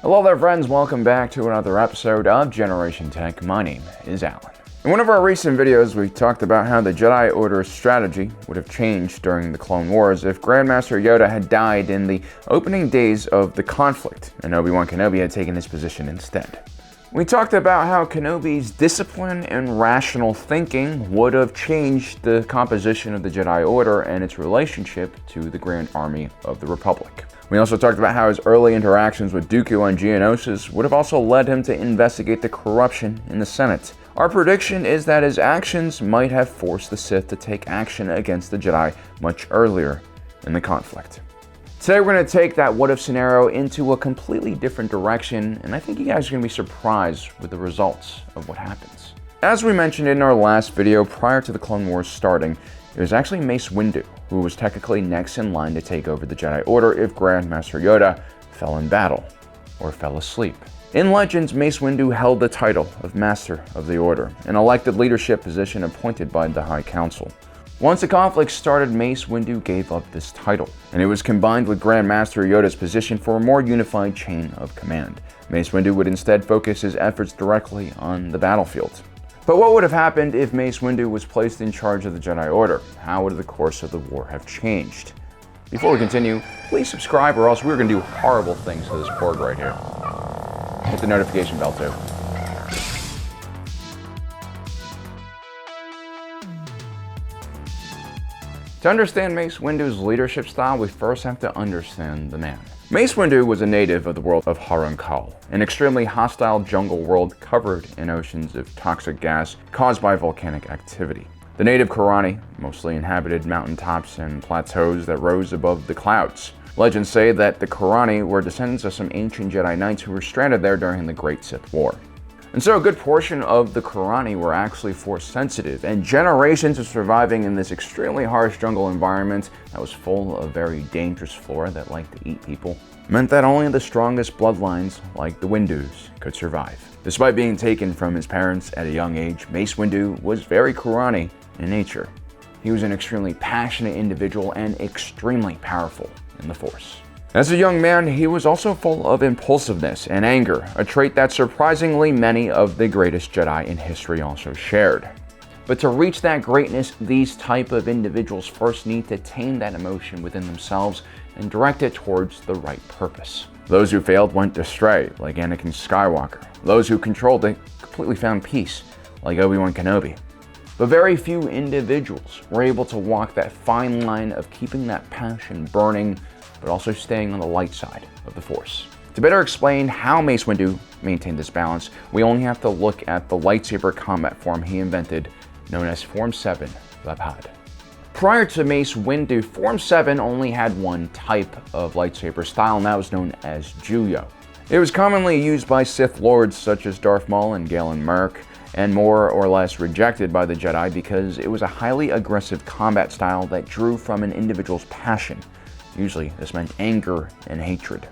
Hello there friends, welcome back to another episode of Generation Tech. My name is Alan. In one of our recent videos, we talked about how the Jedi Order's strategy would have changed during the Clone Wars if Grandmaster Yoda had died in the opening days of the conflict, and Obi-Wan Kenobi had taken his position instead. We talked about how Kenobi's discipline and rational thinking would have changed the composition of the Jedi Order and its relationship to the Grand Army of the Republic. We also talked about how his early interactions with Dooku on Geonosis would have also led him to investigate the corruption in the Senate. Our prediction is that his actions might have forced the Sith to take action against the Jedi much earlier in the conflict. Today we're going to take that what-if scenario into a completely different direction, and I think you guys are going to be surprised with the results of what happens. As we mentioned in our last video prior to the Clone Wars starting, it was actually Mace Windu who was technically next in line to take over the Jedi Order if Grandmaster Yoda fell in battle, or fell asleep. In Legends, Mace Windu held the title of Master of the Order, an elected leadership position appointed by the High Council. Once the conflict started, Mace Windu gave up this title, and it was combined with Grandmaster Yoda's position for a more unified chain of command. Mace Windu would instead focus his efforts directly on the battlefield. But what would have happened if Mace Windu was placed in charge of the Jedi Order? How would the course of the war have changed? Before we continue, please subscribe or else we're going to do horrible things to this porg right here. Hit the notification bell too. To understand Mace Windu's leadership style, we first have to understand the man. Mace Windu was a native of the world of Harun Kal, an extremely hostile jungle world covered in oceans of toxic gas caused by volcanic activity. The native Karani mostly inhabited mountaintops and plateaus that rose above the clouds. Legends say that the Karani were descendants of some ancient Jedi Knights who were stranded there during the Great Sith War. And so a good portion of the Karani were actually force sensitive, and generations of surviving in this extremely harsh jungle environment that was full of very dangerous flora that liked to eat people meant that only the strongest bloodlines, like the Windus, could survive. Despite being taken from his parents at a young age, Mace Windu was very Karani in nature. He was an extremely passionate individual and extremely powerful in the Force. As a young man, he was also full of impulsiveness and anger, a trait that surprisingly many of the greatest Jedi in history also shared. But to reach that greatness, these type of individuals first need to tame that emotion within themselves and direct it towards the right purpose. Those who failed went astray, like Anakin Skywalker. Those who controlled it completely found peace, like Obi-Wan Kenobi. But very few individuals were able to walk that fine line of keeping that passion burning, but also staying on the light side of the Force. To better explain how Mace Windu maintained this balance, we only have to look at the lightsaber combat form he invented, known as Form 7 Vapad. Prior to Mace Windu, Form 7 only had one type of lightsaber style, and that was known as Juyo. It was commonly used by Sith Lords such as Darth Maul and Galen Mark, and more or less rejected by the Jedi because it was a highly aggressive combat style that drew from an individual's passion. Usually, this meant anger and hatred.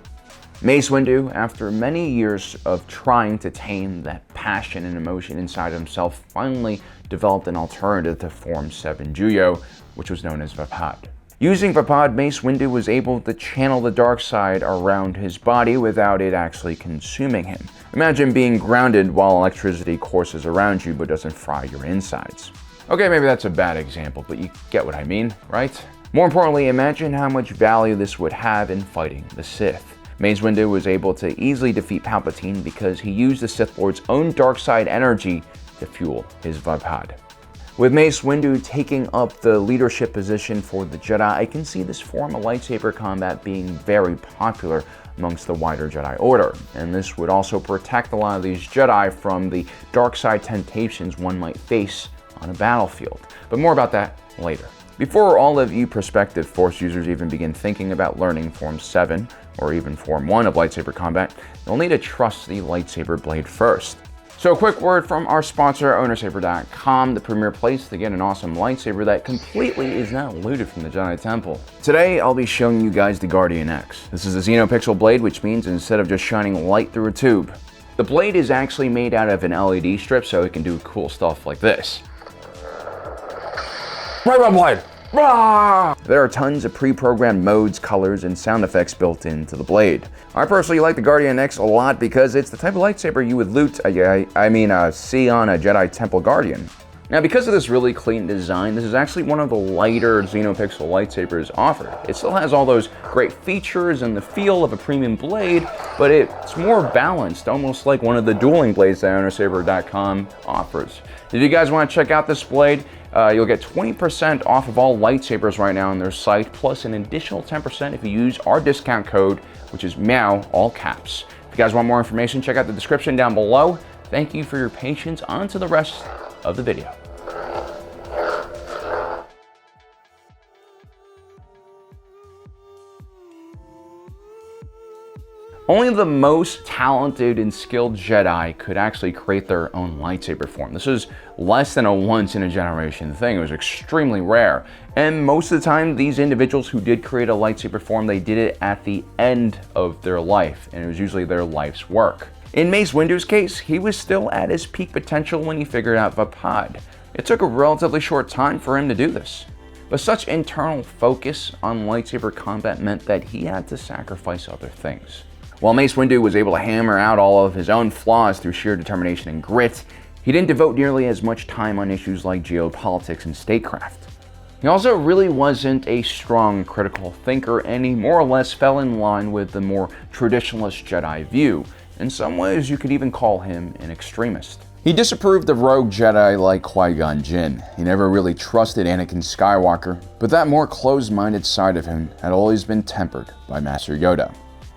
Mace Windu, after many years of trying to tame that passion and emotion inside himself, finally developed an alternative to Form 7 Juyo, which was known as Vapad. Using Vapad, Mace Windu was able to channel the dark side around his body without it actually consuming him. Imagine being grounded while electricity courses around you but doesn't fry your insides. Okay, maybe that's a bad example, but you get what I mean, right? More importantly, imagine how much value this would have in fighting the Sith. Mace Windu was able to easily defeat Palpatine because he used the Sith Lord's own dark side energy to fuel his Vapad. With Mace Windu taking up the leadership position for the Jedi, I can see this form of lightsaber combat being very popular amongst the wider Jedi Order, and this would also protect a lot of these Jedi from the dark side temptations one might face on a battlefield. But more about that later. Before all of you prospective Force users even begin thinking about learning Form 7 or even Form 1 of lightsaber combat, you'll need to trust the lightsaber blade first. So a quick word from our sponsor, ownersaber.com, the premier place to get an awesome lightsaber that completely is not looted from the Jedi Temple. Today, I'll be showing you guys the Guardian X. This is a Xenopixel blade, which means instead of just shining light through a tube, the blade is actually made out of an LED strip so it can do cool stuff like this. Right, blade! Rah! There are tons of pre-programmed modes, colors, and sound effects built into the blade. I personally like the Guardian X a lot because it's the type of lightsaber you would see on a Jedi Temple Guardian. Now, because of this really clean design, this is actually one of the lighter Xenopixel lightsabers offered. It still has all those great features and the feel of a premium blade, but it's more balanced, almost like one of the dueling blades that Ownersaber.com offers. If you guys want to check out this blade, you'll get 20% off of all lightsabers right now on their site, plus an additional 10% if you use our discount code, which is MEOW, all caps. If you guys want more information, check out the description down below. Thank you for your patience. On to the rest of the video. Only the most talented and skilled Jedi could actually create their own lightsaber form. This is less than a once-in-a-generation thing. It was extremely rare. And most of the time, these individuals who did create a lightsaber form, they did it at the end of their life, and it was usually their life's work. In Mace Windu's case, he was still at his peak potential when he figured out Vapad. It took a relatively short time for him to do this. But such internal focus on lightsaber combat meant that he had to sacrifice other things. While Mace Windu was able to hammer out all of his own flaws through sheer determination and grit, he didn't devote nearly as much time on issues like geopolitics and statecraft. He also really wasn't a strong critical thinker, and he more or less fell in line with the more traditionalist Jedi view. In some ways, you could even call him an extremist. He disapproved of rogue Jedi like Qui-Gon Jinn. He never really trusted Anakin Skywalker, but that more closed-minded side of him had always been tempered by Master Yoda,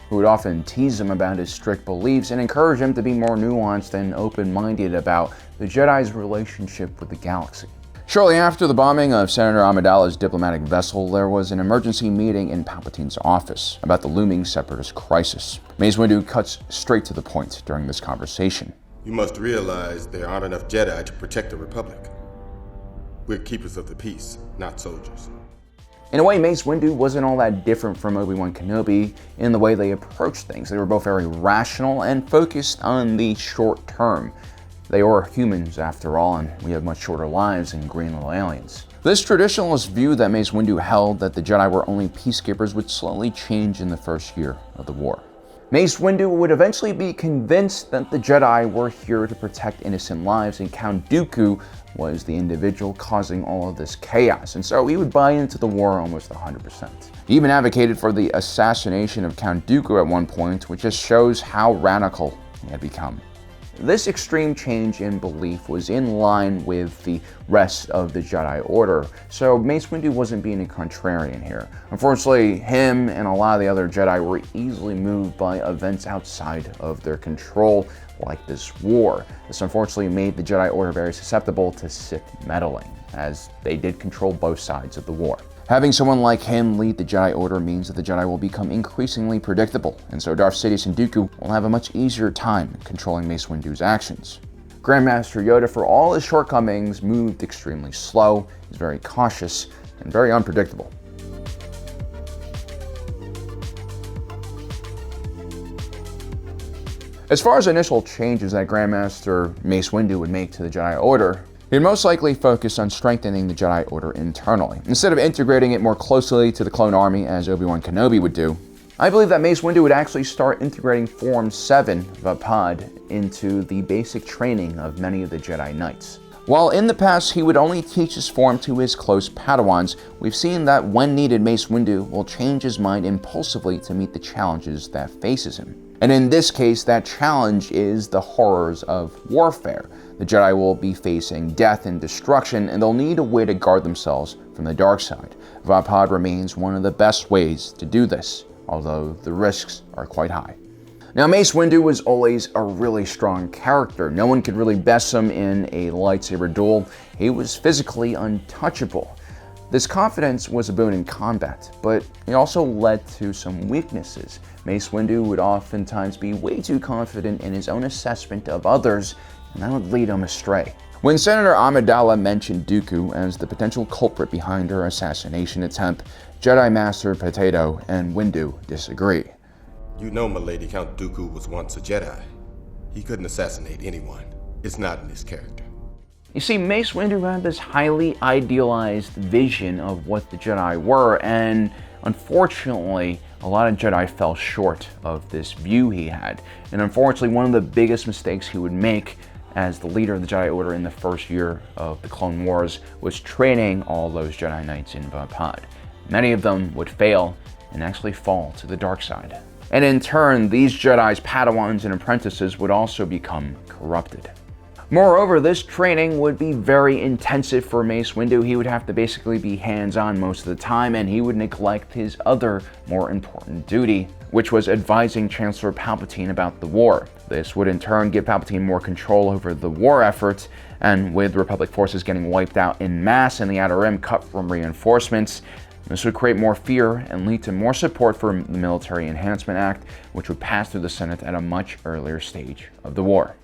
who would often tease him about his strict beliefs and encourage him to be more nuanced and open-minded about the Jedi's relationship with the galaxy. Shortly after the bombing of Senator Amidala's diplomatic vessel, there was an emergency meeting in Palpatine's office about the looming Separatist crisis. Mace Windu cuts straight to the point during this conversation. You must realize there aren't enough Jedi to protect the Republic. We're keepers of the peace, not soldiers. In a way, Mace Windu wasn't all that different from Obi-Wan Kenobi in the way they approached things. They were both very rational and focused on the short term. They were humans after all, and we have much shorter lives than green little aliens. This traditionalist view that Mace Windu held that the Jedi were only peacekeepers would slowly change in the first year of the war. Mace Windu would eventually be convinced that the Jedi were here to protect innocent lives, and Count Dooku was the individual causing all of this chaos, and so he would buy into the war almost 100%. He even advocated for the assassination of Count Dooku at one point, which just shows how radical he had become. This extreme change in belief was in line with the rest of the Jedi Order, so Mace Windu wasn't being a contrarian here. Unfortunately, him and a lot of the other Jedi were easily moved by events outside of their control, like this war. This unfortunately made the Jedi Order very susceptible to Sith meddling, as they did control both sides of the war. Having someone like him lead the Jedi Order means that the Jedi will become increasingly predictable, and so Darth Sidious and Dooku will have a much easier time controlling Mace Windu's actions. Grandmaster Yoda, for all his shortcomings, moved extremely slow, is very cautious, and very unpredictable. As far as initial changes that Grandmaster Mace Windu would make to the Jedi Order, he'd most likely focus on strengthening the Jedi Order internally. Instead of integrating it more closely to the clone army as Obi-Wan Kenobi would do, I believe that Mace Windu would actually start integrating Form 7, Vapad, into the basic training of many of the Jedi Knights. While in the past he would only teach his form to his close Padawans, we've seen that when needed, Mace Windu will change his mind impulsively to meet the challenges that faces him. And in this case, that challenge is the horrors of warfare. The Jedi will be facing death and destruction, and they'll need a way to guard themselves from the dark side. Vapad remains one of the best ways to do this, although the risks are quite high. Now, Mace Windu was always a really strong character. No one could really best him in a lightsaber duel. He was physically untouchable. This confidence was a boon in combat, but it also led to some weaknesses. Mace Windu would oftentimes be way too confident in his own assessment of others, and that would lead him astray. When Senator Amidala mentioned Dooku as the potential culprit behind her assassination attempt, Jedi Master Potato and Windu disagree. You know, milady, Count Dooku was once a Jedi. He couldn't assassinate anyone. It's not in his character. You see, Mace Windu had this highly idealized vision of what the Jedi were, and unfortunately, a lot of Jedi fell short of this view he had. And unfortunately, one of the biggest mistakes he would make as the leader of the Jedi Order in the first year of the Clone Wars was training all those Jedi Knights in Vapad. Many of them would fail and actually fall to the dark side. And in turn, these Jedi's Padawans and apprentices would also become corrupted. Moreover, this training would be very intensive for Mace Windu. He would have to basically be hands-on most of the time, and he would neglect his other more important duty, which was advising Chancellor Palpatine about the war. This would in turn give Palpatine more control over the war effort, and with Republic forces getting wiped out en masse and the Outer Rim cut from reinforcements, this would create more fear and lead to more support for the Military Enhancement Act, which would pass through the Senate at a much earlier stage of the war.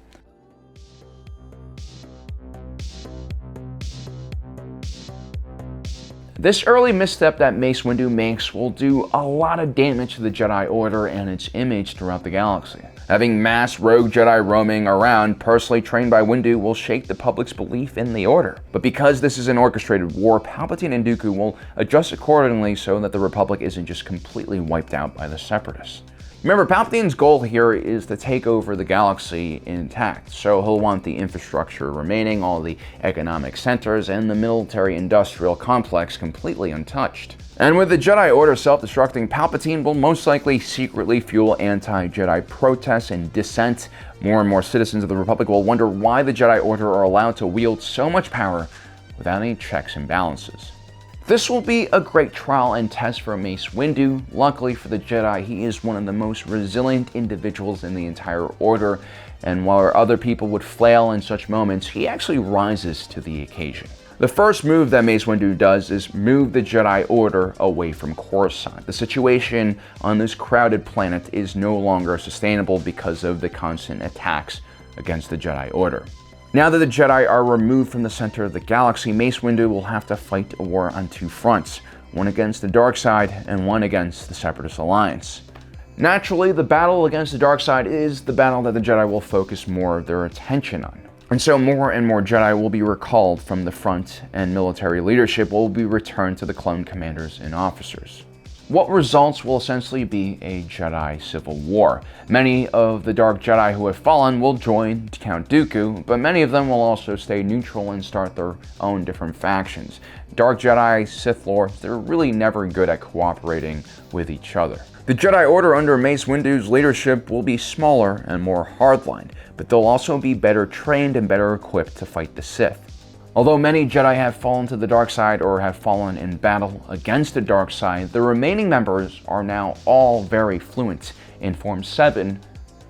This early misstep that Mace Windu makes will do a lot of damage to the Jedi Order and its image throughout the galaxy. Having mass rogue Jedi roaming around, personally trained by Windu, will shake the public's belief in the Order. But because this is an orchestrated war, Palpatine and Dooku will adjust accordingly so that the Republic isn't just completely wiped out by the Separatists. Remember, Palpatine's goal here is to take over the galaxy intact, so he'll want the infrastructure remaining, all the economic centers, and the military-industrial complex completely untouched. And with the Jedi Order self-destructing, Palpatine will most likely secretly fuel anti-Jedi protests and dissent. More and more citizens of the Republic will wonder why the Jedi Order are allowed to wield so much power without any checks and balances. This will be a great trial and test for Mace Windu. Luckily for the Jedi, he is one of the most resilient individuals in the entire Order, and while other people would flail in such moments, he actually rises to the occasion. The first move that Mace Windu does is move the Jedi Order away from Coruscant. The situation on this crowded planet is no longer sustainable because of the constant attacks against the Jedi Order. Now that the Jedi are removed from the center of the galaxy, Mace Windu will have to fight a war on two fronts, one against the dark side and one against the Separatist Alliance. Naturally, the battle against the dark side is the battle that the Jedi will focus more of their attention on. And so more and more Jedi will be recalled from the front, and military leadership will be returned to the clone commanders and officers. What results will essentially be a Jedi civil war. Many of the Dark Jedi who have fallen will join Count Dooku, but many of them will also stay neutral and start their own different factions. Dark Jedi, Sith Lords, they're really never good at cooperating with each other. The Jedi Order under Mace Windu's leadership will be smaller and more hardlined, but they'll also be better trained and better equipped to fight the Sith. Although many Jedi have fallen to the dark side or have fallen in battle against the dark side, the remaining members are now all very fluent in Form 7,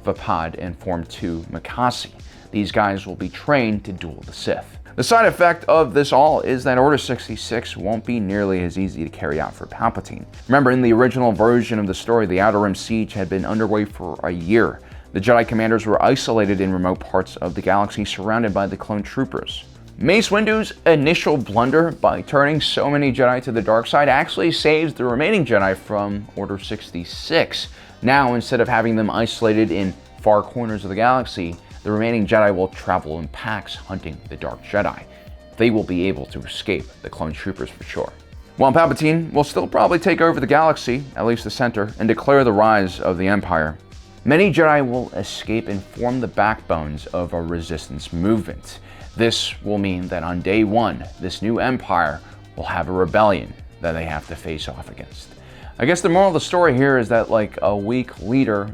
Vapad, and Form 2, Makasi. These guys will be trained to duel the Sith. The side effect of this all is that Order 66 won't be nearly as easy to carry out for Palpatine. Remember, in the original version of the story, the Outer Rim siege had been underway for a year. The Jedi commanders were isolated in remote parts of the galaxy surrounded by the clone troopers. Mace Windu's initial blunder by turning so many Jedi to the dark side actually saves the remaining Jedi from Order 66. Now, instead of having them isolated in far corners of the galaxy, the remaining Jedi will travel in packs hunting the Dark Jedi. They will be able to escape the clone troopers for sure. While Palpatine will still probably take over the galaxy, at least the center, and declare the rise of the Empire, many Jedi will escape and form the backbones of a resistance movement. This will mean that on day one, this new empire will have a rebellion that they have to face off against. I guess the moral of the story here is that like a weak leader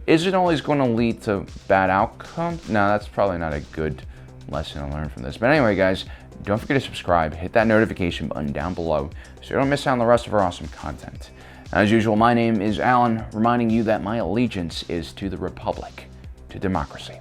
isn't always going to lead to bad outcomes. No, that's probably not a good lesson to learn from this. But anyway, guys, don't forget to subscribe, hit that notification button down below so you don't miss out on the rest of our awesome content. As usual, my name is Alan, reminding you that my allegiance is to the Republic, to democracy.